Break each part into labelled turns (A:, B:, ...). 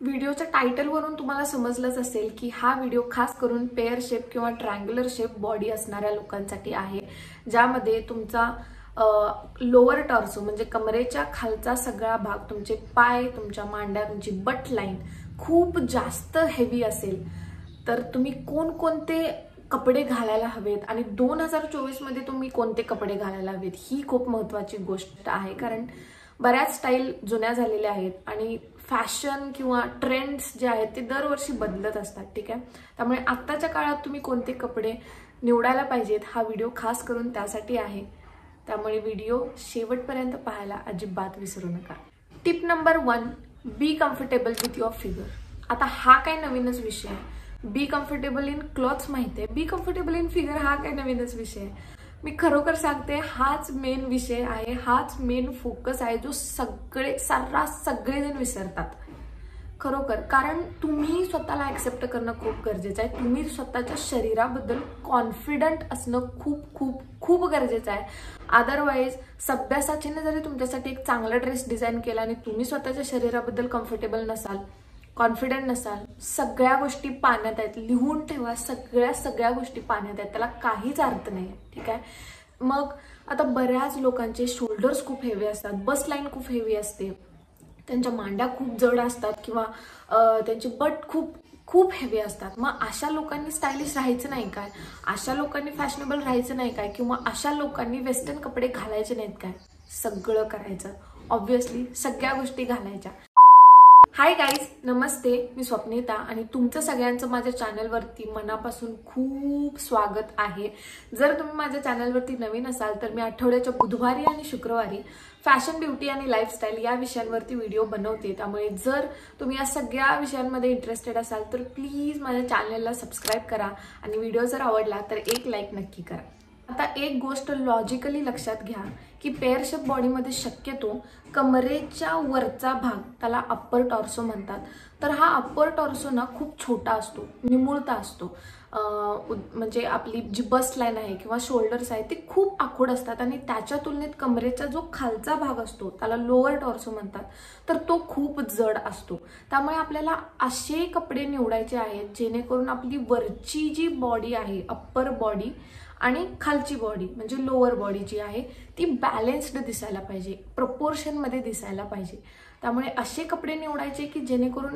A: व्हिडिओच्या टायटलवरून तुम्हाला समजलंच असेल की हा व्हिडिओ खास करून पेअर शेप किंवा ट्रायंग्युलर शेप बॉडी असणाऱ्या लोकांसाठी आहे, ज्यामध्ये तुमचा लोअर टॉर्सो म्हणजे कमरेच्या खालचा सगळा भाग, तुमचे पाय, तुमच्या मांड्या, तुमची बट लाईन खूप जास्त हेवी असेल तर तुम्ही कोणकोणते कपडे घालायला हवेत आणि 2024 मध्ये तुम्ही कोणते कपडे घालायला हवेत ही खूप महत्त्वाची गोष्ट आहे. कारण बऱ्याच स्टाईल जुन्या झालेल्या आहेत आणि फॅशन किंवा ट्रेंड्स जे आहेत ते दरवर्षी बदलत असतात. ठीक आहे, त्यामुळे आत्ताच्या काळात तुम्ही कोणते कपडे निवडायला पाहिजेत हा व्हिडिओ खास करून त्यासाठी आहे. त्यामुळे व्हिडिओ शेवटपर्यंत पाहायला अजिबात विसरू नका. Tip number 1, be comfortable with your figure. आता हा काय नवीनच विषय आहे. बी कम्फर्टेबल इन क्लॉथ्स माहिती आहे, बी कम्फर्टेबल इन फिगर हा काय नवीनच विषय आहे. मी खरोखर सांगते, हाच मेन विषय आहे, हाच मेन फोकस आहे जो सर्रास सगळेजण विसरतात खरोखर. कारण तुम्ही स्वतःला ऍक्सेप्ट करणं खूप गरजेचं आहे. तुम्ही स्वतःच्या शरीराबद्दल कॉन्फिडंट असणं खूप खूप खूप गरजेचं आहे. अदरवाईज सभ्यासाचीने जरी तुमच्यासाठी एक चांगला ड्रेस डिझाईन केला आणि तुम्ही स्वतःच्या शरीराबद्दल कम्फर्टेबल नसाल, कॉन्फिडंट नसाल, सगळ्या गोष्टी पाण्यात आहेत. लिहून ठेवा, सगळ्या गोष्टी पाण्यात आहेत, त्याला काहीच अर्थ नाही. ठीक आहे. मग आता बऱ्याच लोकांचे शोल्डर्स खूप हेवी असतात, बस लाईन खूप हेवी असते, त्यांच्या मांड्या खूप जड असतात किंवा त्यांची बट खूप खूप हेवी असतात. मग अशा लोकांनी स्टायलिश राहायचं नाही काय? अशा लोकांनी फॅशनेबल राहायचं नाही काय? किंवा अशा लोकांनी वेस्टर्न कपडे घालायचे नाहीत काय? सगळं करायचं. ऑब्व्हियसली सगळ्या गोष्टी घालायच्या. हाय गाईज, नमस्ते. मी स्वप्निता आणि तुमचं सगळ्यांचं माझ्या चॅनलवरती मनापासून खूप स्वागत आहे. जर तुम्ही माझ्या चॅनलवरती नवीन असाल तर मी आठवड्याच्या बुधवारी आणि शुक्रवारी फॅशन, ब्युटी आणि लाईफस्टाईल या विषयांवरती व्हिडिओ बनवते. त्यामुळे जर तुम्ही या सगळ्या विषयांमध्ये इंटरेस्टेड असाल तर प्लीज माझ्या चॅनलला सबस्क्राईब करा आणि व्हिडिओ जर आवडला तर एक लाईक नक्की करा. आता एक गोष्ट लॉजिकली लक्षात घ्या की पेअर शेप बॉडीमध्ये शक्यतो कमरेच्या वरचा भाग, त्याला अप्पर टॉर्सो म्हणतात, तर हा अप्पर टॉर्सो ना खूप छोटा असतो, निमुळता असतो. म्हणजे आपली जी बस्ट लाईन आहे किंवा शोल्डर्स आहे ते खूप आखूड असतात आणि त्याच्या तुलनेत कमरेचा जो खालचा भाग असतो त्याला लोअर टॉर्सो म्हणतात, तर तो खूप जड असतो. त्यामुळे आपल्याला असे कपडे निवडायचे आहेत जेणेकरून आपली वरची जी बॉडी आहे, अप्पर बॉडी, आणि खालची बॉडी म्हणजे लोअर बॉडी जी आहे ती बॅलेन्स्ड दिसायला पाहिजे, प्रपोर्शनमध्ये दिसायला पाहिजे. त्यामुळे असे कपडे निवडायचे की जेणेकरून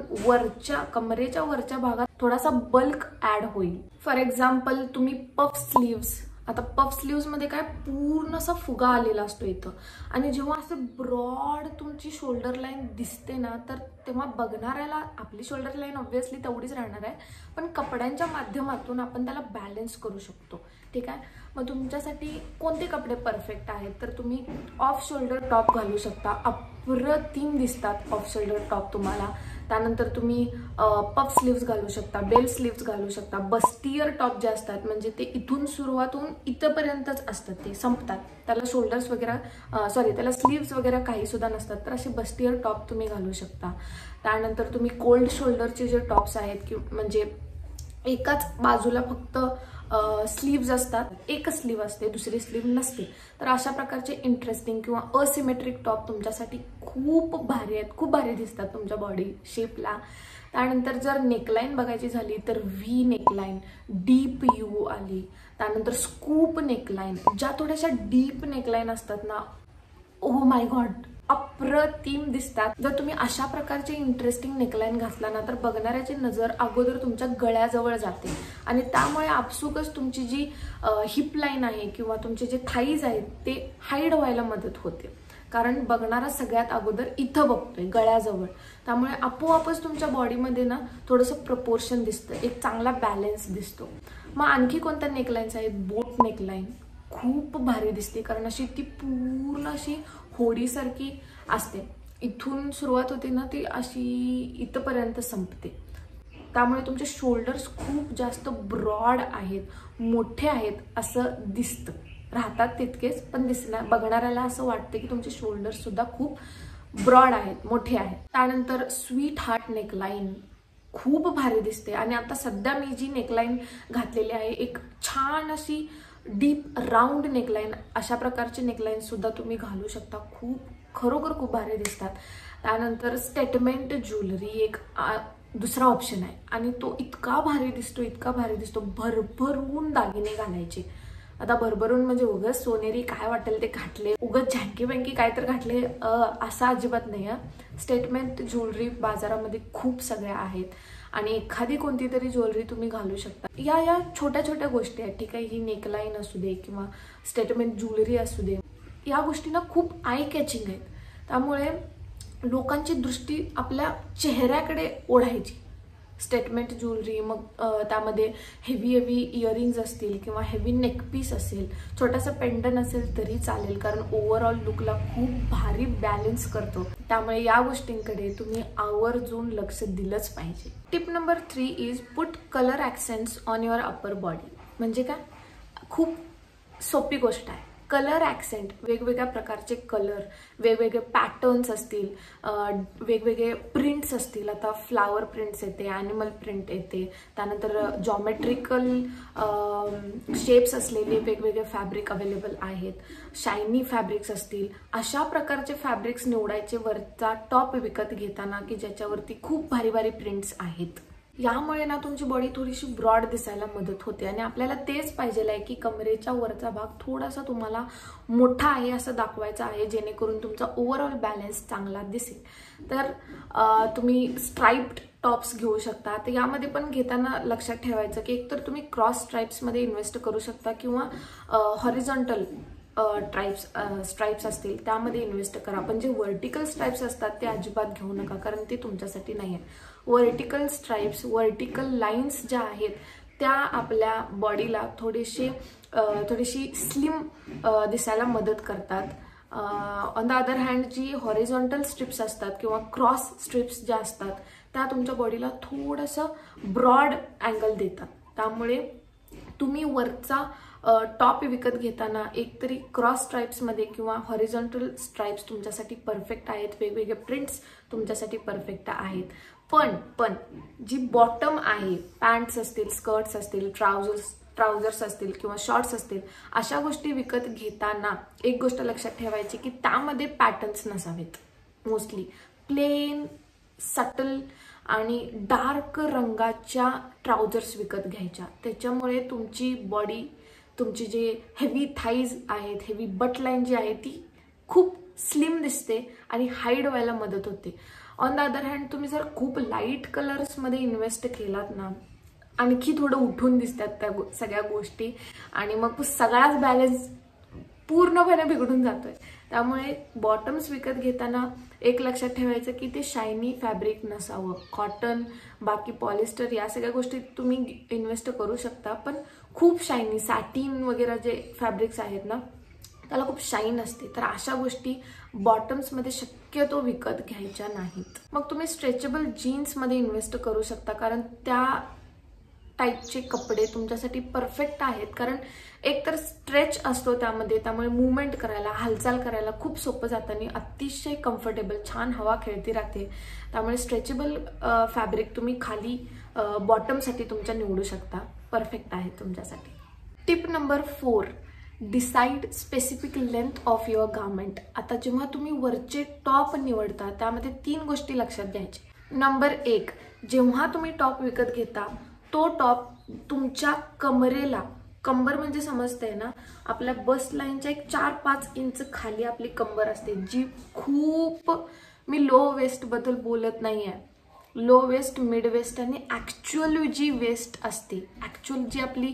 A: कमरेच्या वरच्या भागात थोडासा बल्क ऍड होईल. फॉर एक्झाम्पल तुम्ही पफ स्लीव्स, आता पफ स्लीव्स मध्ये काय पूर्ण असा फुगा आलेला असतो इथं, आणि जेव्हा असं ब्रॉड तुमची शोल्डर लाईन दिसते ना तर तेव्हा बघणाऱ्याला आपली शोल्डर लाईन ऑब्व्हियसली तेवढीच राहणार आहे, पण कपड्यांच्या माध्यमातून आपण त्याला बॅलन्स करू शकतो. ठीक आहे. मग तुमच्यासाठी कोणते कपडे परफेक्ट आहेत तर तुम्ही ऑफ शोल्डर टॉप घालू शकता, अप्रतिम दिसतात ऑफ शोल्डर टॉप तुम्हाला. त्यानंतर तुम्ही पफ स्लीव्स घालू शकता, बेल स्लीव्स घालू शकता. बस्टियर टॉप जे असतात म्हणजे ते इथून सुरुवात होऊन इथपर्यंतच असतात, ते संपतात, त्याला शोल्डर्स वगैरे त्याला स्लीव्स वगैरे काही सुद्धा नसतात, तर असे बस्टियर टॉप तुम्ही घालू शकता. त्यानंतर तुम्ही कोल्ड शोल्डरचे जे टॉप्स आहेत की म्हणजे एकाच बाजूला फक्त स्लीव्स असतात, एकच स्लीव असते, दुसरी स्लीव नसते, तर अशा प्रकारचे इंटरेस्टिंग किंवा असिमेट्रिक टॉप तुमच्यासाठी खूप भारी आहेत, खूप भारी दिसतात तुमच्या बॉडी शेपला. त्यानंतर जर नेकलाईन बघायची झाली तर व्ही नेकलाईन, डीप यू आली, त्यानंतर स्कूप नेकलाईन, ज्या थोड्याशा डीप नेकलाईन असतात ना, ओह माय गॉड, अप्रतिम दिसतात. जर तुम्ही अशा प्रकारचे इंटरेस्टिंग नेकलाईन घातला ना तर बघणाऱ्याची नजर अगोदर तुमच्या गळ्याजवळ जाते आणि त्यामुळे आपसुकच तुमची जी हिप लाईन आहे किंवा तुमचे जे थाईज आहेत ते हाईड व्हायला मदत होते. कारण बघणारा सगळ्यात अगोदर इथं बघतोय, गळ्याजवळ. त्यामुळे आपोआपच तुमच्या बॉडीमध्ये ना थोडंसं प्रपोर्शन दिसतं, एक चांगला बॅलन्स दिसतो. मग आणखी कोणत्या नेकलाईन्स आहेत? बोट नेकलाईन खूप भारी दिसते, कारण अशी ती पूर्ण अशी होडीसारखी असते, इथून सुरुवात होते ना ती अशी इथपर्यंत संपते. त्यामुळे तुमचे शोल्डर्स खूप जास्त ब्रॉड आहेत, मोठे आहेत असं दिसतं, राहतात तितकेच, पण बघणाऱ्याला असं वाटतं की तुमचे शोल्डर्स सुद्धा खूप ब्रॉड आहेत, मोठे आहेत. त्यानंतर स्वीट हार्ट नेकलाईन खूप भारी दिसते आणि आता सध्या मी जी नेकलाईन घातलेली आहे एक छान अशी डीप राऊंड नेकलाईन, अशा प्रकारचे नेकलाईन सुद्धा तुम्ही घालू शकता, खरोखर खूप भारी दिसतात. त्यानंतर स्टेटमेंट ज्वेलरी एक दुसरा ऑप्शन आहे आणि तो इतका भारी दिसतो, भरभरून दागिने घालायचे. आता भरभरून म्हणजे उगाच सोनेरी काय वाटेल ते घातले, उगाच झँकी बँकी काय तर घातले असं अजिबात नाही. स्टेटमेंट ज्वेलरी बाजारामध्ये खूप सगळ्या आहेत आणि एखादी कोणती तरी ज्वेलरी तुम्ही घालू शकता. या छोट्या छोट्या गोष्टी आहेत, ठीक आहे. ही नेकलाईन असू दे किंवा स्टेटमेंट ज्वेलरी असू दे, या गोष्टींना खूप आय कॅचिंग आहेत. त्यामुळे लोकांची दृष्टी आपल्या चेहऱ्याकडे ओढायची. स्टेटमेंट ज्वेलरी, मग त्यामध्ये हेवी इयरिंग्स असतील किंवा हेवी नेकपीस असेल, छोटासा पेंडन असेल तरी चालेल, कारण ओव्हरऑल लुकला खूप भारी बॅलन्स करतो. त्यामुळे या गोष्टींकडे तुम्ही आवर्जून लक्ष दिलंच पाहिजे. Tip number 3 is put colour accents on your upper body. म्हणजे काय, खूप सोपी गोष्ट आहे. कलर ॲक्सेंट, वेगवेगळ्या प्रकारचे कलर, वेगवेगळे पॅटर्न्स असतील, वेगवेगळे प्रिंट्स असतील. आता फ्लावर प्रिंट्स येते, ॲनिमल प्रिंट येते, त्यानंतर जॉमेट्रिकल शेप्स असलेले वेगवेगळे फॅब्रिक अवेलेबल आहेत, शायनी फॅब्रिक्स असतील. अशा प्रकारचे फॅब्रिक्स निवडायचे वरचा टॉप विकत घेताना की ज्याच्यावरती खूप भारी प्रिंट्स आहेत. यामुळे ना तुमची बॉडी थोडीशी ब्रॉड दिसायला मदत होते आणि आपल्याला तेच पाहिजे आहे की कमरेच्या वरचा भाग थोडासा तुम्हाला मोठा आहे असं दाखवायचा आहे, जेणेकरून तुमचा ओव्हरऑल बॅलन्स चांगला दिसेल. तर तुम्ही स्ट्राइप्ड टॉप्स घेऊ शकता. तर यामध्ये पण घेताना लक्षात ठेवायचं की एकतर तुम्ही क्रॉस स्ट्राइप्समध्ये इन्व्हेस्ट करू शकता किंवा हॉरिझॉन्टल स्ट्राइप्स असतील त्यामध्ये इन्व्हेस्ट करा. पण जे व्हर्टिकल स्ट्राइप्स असतात ते अजिबात घेऊ नका, कारण ते तुमच्यासाठी नाही आहे. व्हर्टिकल स्ट्राइप्स, व्हर्टिकल लाईन्स ज्या आहेत त्या आपल्या बॉडीला थोडीशी स्लिम दिसायला मदत करतात. ऑन द अदर हँड जी हॉरिझॉन्टल स्ट्रिप्स असतात किंवा क्रॉस स्ट्रिप्स ज्या असतात त्या तुमच्या बॉडीला थोडंसं ब्रॉड अँगल देतात. त्यामुळे तुम्ही वरचा टॉप विकत घेताना एकतरी क्रॉस स्ट्राइप्समध्ये किंवा हॉरिझॉन्टल स्ट्राइप्स तुमच्यासाठी परफेक्ट आहेत, वेगवेगळे प्रिंट्स तुमच्यासाठी परफेक्ट आहेत. पण जी बॉटम आहे, पॅन्ट्स असतील, स्कर्ट्स असतील, ट्राउझर्स असतील किंवा शॉर्ट्स असतील, अशा गोष्टी विकत घेताना एक गोष्ट लक्षात ठेवायची की त्यामध्ये पॅटर्न्स नसावेत. मोस्टली प्लेन, सटल आणि डार्क रंगाच्या ट्राउझर्स विकत घ्यायच्या. त्याच्यामुळे तुमची बॉडी, तुमची जे हेवी थाईज आहेत, हेवी बट लाईन जी आहे ती खूप स्लिम दिसते आणि हाईड व्हायला मदत होते. ऑन द अदर हँड तुम्ही जर खूप लाईट कलर्समध्ये इन्व्हेस्ट केलात ना, आणखी थोडं उठून दिसतात त्या सगळ्या गोष्टी आणि मग सगळाच बॅलन्स पूर्णपणे बिघडून जातोय. त्यामुळे बॉटम्स विकत घेताना एक लक्षात ठेवायचं की ते शायनी फॅब्रिक नसावं. कॉटन, बाकी पॉलिस्टर या सगळ्या गोष्टी तुम्ही इन्व्हेस्ट करू शकता, पण खूप शायनी, सॅटिन वगैरे जे फॅब्रिक्स आहेत ना त्याला खूप शाईन असते. तर अशा गोष्टी बॉटम्समध्ये शक्यतो विकत घ्यायच्या नाहीत. मग तुम्ही स्ट्रेचेबल जीन्समध्ये इन्व्हेस्ट करू शकता, कारण त्या टाईपचे कपडे तुमच्यासाठी परफेक्ट आहेत. कारण एकतर स्ट्रेच असतो त्यामध्ये, त्यामुळे मूवमेंट करायला, हालचाल करायला खूप सोपं जातं आणि अतिशय कम्फर्टेबल, छान हवा खेळती राहते. त्यामुळे स्ट्रेचेबल फॅब्रिक तुम्ही खाली बॉटमसाठी तुमच्या निवडू शकता, परफेक्ट आहे तुमच्यासाठी. Tip number 4, decide specific length of your garment. आता जेव्हा तुम्ही वरचे टॉप निवडता त्यामध्ये 3 गोष्टी लक्षात घ्यायच्या. नंबर 1, जेव्हा तुम्ही टॉप विकत घेता तो टॉप तुमच्या कमरेला, कंबर म्हणजे समजते ना, आपल्या बस्ट लाईनच्या एक 4-5 इंच खाली आपली कंबर असते, जी खूप, मी लो वेस्ट बद्दल बोलत नाहीये, लो वेस्ट, मिड वेस्ट आणि ॲक्च्युअल जी वेस्ट असते, ॲक्च्युअल जी आपली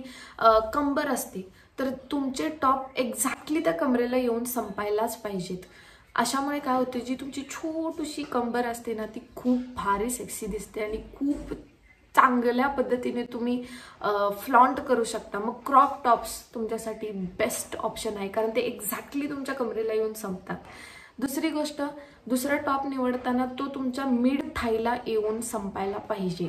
A: कंबर असते, तर तुमचे टॉप एक्झॅक्टली त्या कमरेला येऊन संपायलाच पाहिजेत. अशामुळे काय होते, जी तुमची छोटीशी कंबर असते ना ती खूप भारी सेक्सी दिसते आणि खूप चांगल्या पद्धतीने तुम्ही फ्लॉन्ट करू शकता. मग क्रॉप टॉप्स तुमच्यासाठी बेस्ट ऑप्शन आहे, कारण ते एक्झॅक्टली तुमच्या कमरेला येऊन संपतात. दुसरी गोष्ट, दुसरा टॉप निवडताना तो तुमच्या मिड थाईला येऊन संपायला पाहिजे.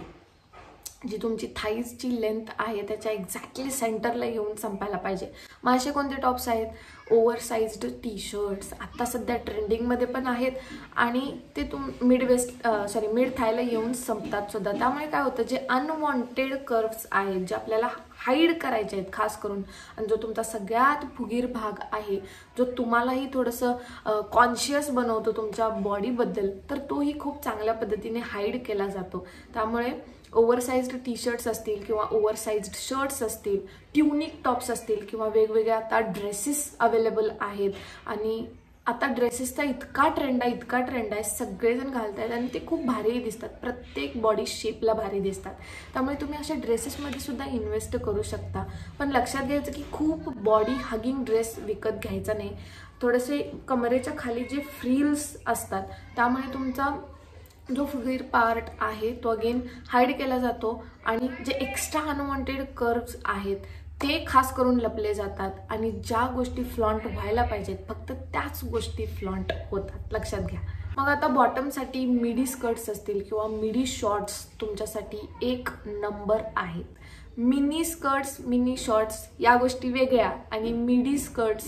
A: जी तुमची थाईजची लेंथ आहे त्याच्या एक्झॅक्टली सेंटरला येऊन संपायला पाहिजे. मग असे कोणते टॉप्स आहेत, ओव्हरसाइज्ड टी शर्ट्स आता सध्या ट्रेंडिंगमध्ये पण आहेत आणि ते मिड थायला येऊन संपतात सुद्धा. त्यामुळे काय होतं, जे अनवॉन्टेड कर्व्स आहेत जे आपल्याला हाईड करायचे आहेत खास करून, आणि जो तुमचा सगळ्यात फुगीर भाग आहे, जो तुम्हालाही थोडंसं कॉन्शियस बनवतो तुमच्या बॉडीबद्दल, तर तोही खूप चांगल्या पद्धतीने हाईड केला जातो. त्यामुळे ओव्हरसाइज्ड टी शर्ट्स असतील किंवा ओव्हरसाइज्ड शर्ट्स असतील, ट्युनिक टॉप्स असतील किंवा वेगवेगळ्या आता ड्रेसेस अवेलेबल आहेत. आणि आता ड्रेसेसचा इतका ट्रेंड आहे, सगळेजण घालतात आणि ते खूप भारी दिसतात, प्रत्येक बॉडी शेपला भारी दिसतात. त्यामुळे तुम्ही अशा ड्रेसेसमध्ये सुद्धा इन्व्हेस्ट करू शकता. पण लक्षात घ्यायचं की खूप बॉडी हगिंग ड्रेस विकत घ्यायचा नाही. थोडेसे कमरेच्या खाली जे फ्रिल्स असतात त्यामुळे तुमचा जो फुगीर पार्ट आहे तो अगेन हाईड केला जातो आणि जे एक्स्ट्रा अनवॉन्टेड कर्व्स आहेत ते खास करून लपले जातात आणि ज्या गोष्टी फ्लॉन्ट व्हायला पाहिजेत फक्त त्याच गोष्टी फ्लॉन्ट होतात, लक्षात घ्या. मग आता बॉटमसाठी मिडी स्कर्ट्स असतील किंवा मिडी शॉर्ट्स तुमच्यासाठी एक नंबर आहेत. मिनी स्कर्ट्स, मिनी शॉर्ट्स या गोष्टी वेगळ्या आणि मिडी स्कर्ट्स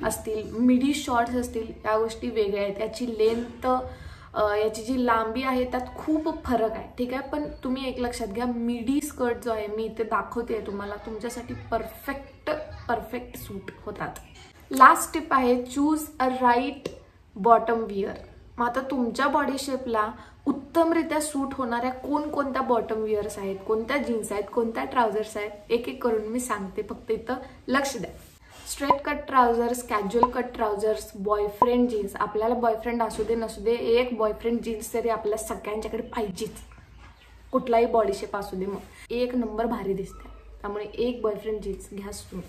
A: असतील, मिडी शॉर्ट्स असतील या गोष्टी वेगळ्या आहेत. याची लेंथ, याची जी लांबी आहे त्यात खूप फरक आहे, ठीक आहे. पण तुम्ही एक लक्षात घ्या, मिडी स्कर्ट जो आहे मी इथे दाखवते तुम्हाला, तुमच्यासाठी परफेक्ट सूट होतात. लास्ट टिप आहे, choose a right bottom wear. मग आता तुमच्या बॉडी शेपला उत्तमरित्या सूट होणाऱ्या कोणकोणत्या बॉटम विअर्स आहेत, कोणत्या जीन्स आहेत, कोणत्या ट्राउझर्स आहेत, एक एक करून मी सांगते, फक्त इथं लक्ष द्या. Straight cut trousers, casual cut trousers, boyfriend jeans. आपल्याला बॉयफ्रेंड असू दे नसू दे, एक बॉयफ्रेंड जीन्स तरी आपल्या सगळ्यांच्याकडे पाहिजेच, कुठलाही बॉडी शेप असू दे, मग एक नंबर भारी दिसते. त्यामुळे एक बॉयफ्रेंड जीन्स घ्याच तुम्ही.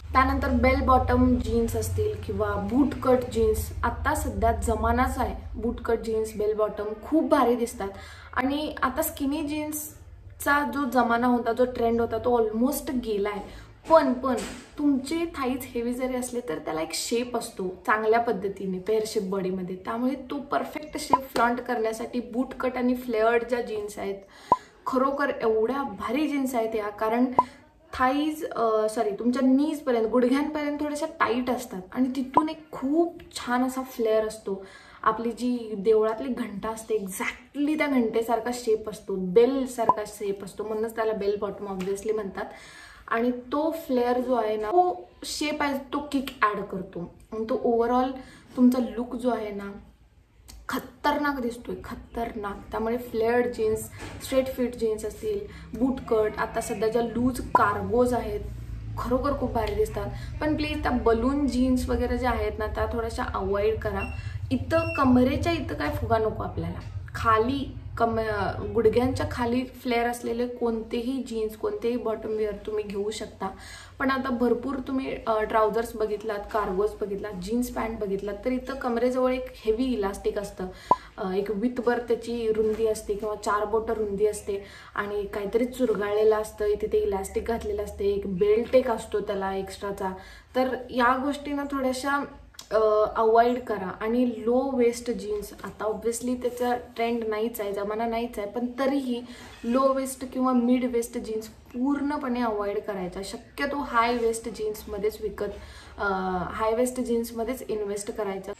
A: त्यानंतर बेल बॉटम जीन्स असतील किंवा बूट कट जीन्स, आता सध्या जमानाच आहे. बूट कट जीन्स, बेल बॉटम खूप भारी दिसतात. आणि आता स्किनी जीन्सचा जो जमाना होता, जो ट्रेंड होता, तो ऑलमोस्ट गेलाय. पण तुमचे थाईज हेवी जरी असले तर त्याला एक शेप असतो चांगल्या पद्धतीने पेअर शेप बॉडीमध्ये. त्यामुळे तो परफेक्ट शेप फ्लॉन्ट करण्यासाठी बूट कट आणि फ्लेअर्ड ज्या जीन्स आहेत, खरोखर एवढ्या भारी जीन्स आहेत या. कारण तुमच्या नीजपर्यंत, गुडघ्यांपर्यंत थोड्याशा टाईट असतात आणि तिथून एक खूप छान असा फ्लेअर असतो. आपली जी देवळातली घंटा असते एक्झॅक्टली त्या घंटेसारखा शेप असतो, बेल सारखा शेप असतो, म्हणूनच त्याला बेल बॉटम ऑब्व्हियसली म्हणतात. आणि तो फ्लेअर जो आहे ना, तो शेप आहे तो किक ॲड करतो आणि तो ओव्हरऑल तुमचा लुक जो आहे ना खतरनाक दिसतोय, खतरनाक. त्यामुळे फ्लेअर्ड जीन्स, स्ट्रेट फिट जीन्स असतील, बूट कट, आता सध्या ज्या लूज कार्गोज आहेत खरोखर खूप भारी दिसतात. पण प्लीज त्या बलून जीन्स वगैरे ज्या आहेत ना त्या थोड्याशा अवॉइड करा. इथं कमरेच्या इथं काय फुगा नको आपल्याला. खाली गुडघ्यांच्या खाली फ्लेअर असलेले कोणतेही जीन्स, कोणतेही बॉटम वेअर तुम्ही घेऊ शकता. पण आता भरपूर तुम्ही ट्राउझर्स बघितलात, कार्गोज बघितलात, जीन्स पॅन्ट बघितलात, तर इथं कमरेजवळ एक हेवी इलास्टिक असतं, एक विथभर त्याची रुंदी असते किंवा 4 बोटं रुंदी असते आणि काहीतरी चुरगाळलेलं असतं, तिथे इलास्टिक घातलेलं असते, एक बेल्ट एक असतो त्याला एक्स्ट्राचा. तर या गोष्टींना थोड्याशा अवॉइड करा. आणि लो वेस्ट जीन्स, आता ऑब्व्हियसली त्याचा ट्रेंड नाहीच आहे, जमाना नाहीच आहे, पण तरीही लो वेस्ट किंवा मिड वेस्ट जीन्स पूर्णपणे अवॉइड करायचा. शक्यतो हाय वेस्ट जीन्समध्येच इन्व्हेस्ट करायचं,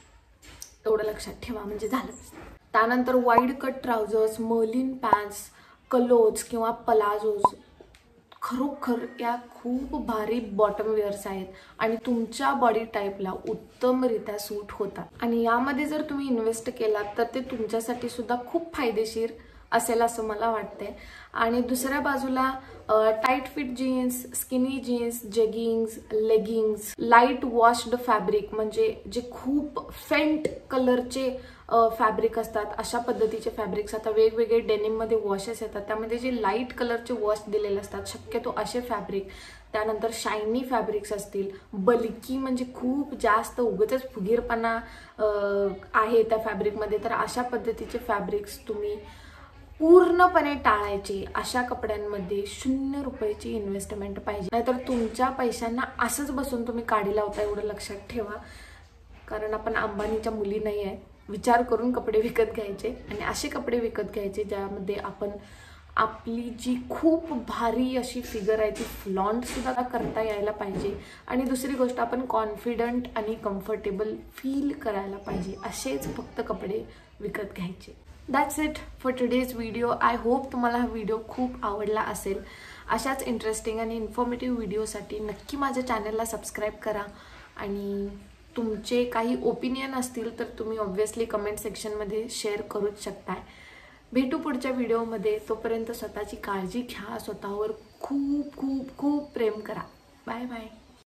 A: एवढं लक्षात ठेवा म्हणजे झालंच. त्यानंतर wide cut trousers, Marlene pants, culottes किंवा पलाझोज, खरोखर या खूप भारी बॉटम वेअर्स आहेत आणि तुमच्या बॉडी टाईपला उत्तमरित्या सूट होतात. आणि यामध्ये जर तुम्ही इन्व्हेस्ट केलात तर ते तुमच्यासाठी सुद्धा खूप फायदेशीर असेल असं मला वाटते. आणि दुसऱ्या बाजूला tight fit jeans, skinny jeans, jeggings, leggings, light washed fabric म्हणजे जे खूप फेंट कलरचे फॅब्रिक असतात, अशा पद्धतीचे फॅब्रिक्स आता वेगवेगळे डेनिममध्ये वॉशेस येतात, त्यामध्ये जे लाईट कलरचे वॉश दिलेले असतात शक्यतो असे फॅब्रिक. त्यानंतर शायनी फॅब्रिक्स असतील, बल्की म्हणजे खूप जास्त उगाचच फुगीरपणा आहे त्या फॅब्रिकमध्ये, तर अशा पद्धतीचे फॅब्रिक्स तुम्ही पूर्णपणे टाळायचे. अशा कपड्यांमध्ये 0 रुपयाची इन्व्हेस्टमेंट पाहिजे, नाहीतर तुमच्या पैशांना असंच बसून तुम्ही काढी लावता, एवढं लक्षात ठेवा. कारण आपण अंबानीच्या मुली नाही आहे, विचार करून कपडे विकत घ्यायचे आणि असे कपडे विकत घ्यायचे ज्यामध्ये आपण आपली जी खूप भारी अशी फिगर आहे ती फ्लॉन्टसुद्धा करता यायला पाहिजे. आणि दुसरी गोष्ट, आपण कॉन्फिडंट आणि कम्फर्टेबल फील करायला पाहिजे. असेच फक्त कपडे विकत घ्यायचे. That's it for today's video. I hope तुम्हाला हा व्हिडिओ खूप आवडला असेल. अशाच इंटरेस्टिंग आणि इन्फॉर्मेटिव्ह व्हिडिओसाठी नक्की माझ्या चॅनलला सबस्क्राईब करा. आणि तुमचे काही ओपिनियन असतील तर तुम्ही ऑब्व्हियसली कमेंट सेक्शनमध्ये शेअर करूच शकताय. भेटू पुढच्या व्हिडिओमध्ये. तोपर्यंत स्वतःची काळजी घ्या. स्वतःवर खूप खूप खूप प्रेम करा. Bye bye.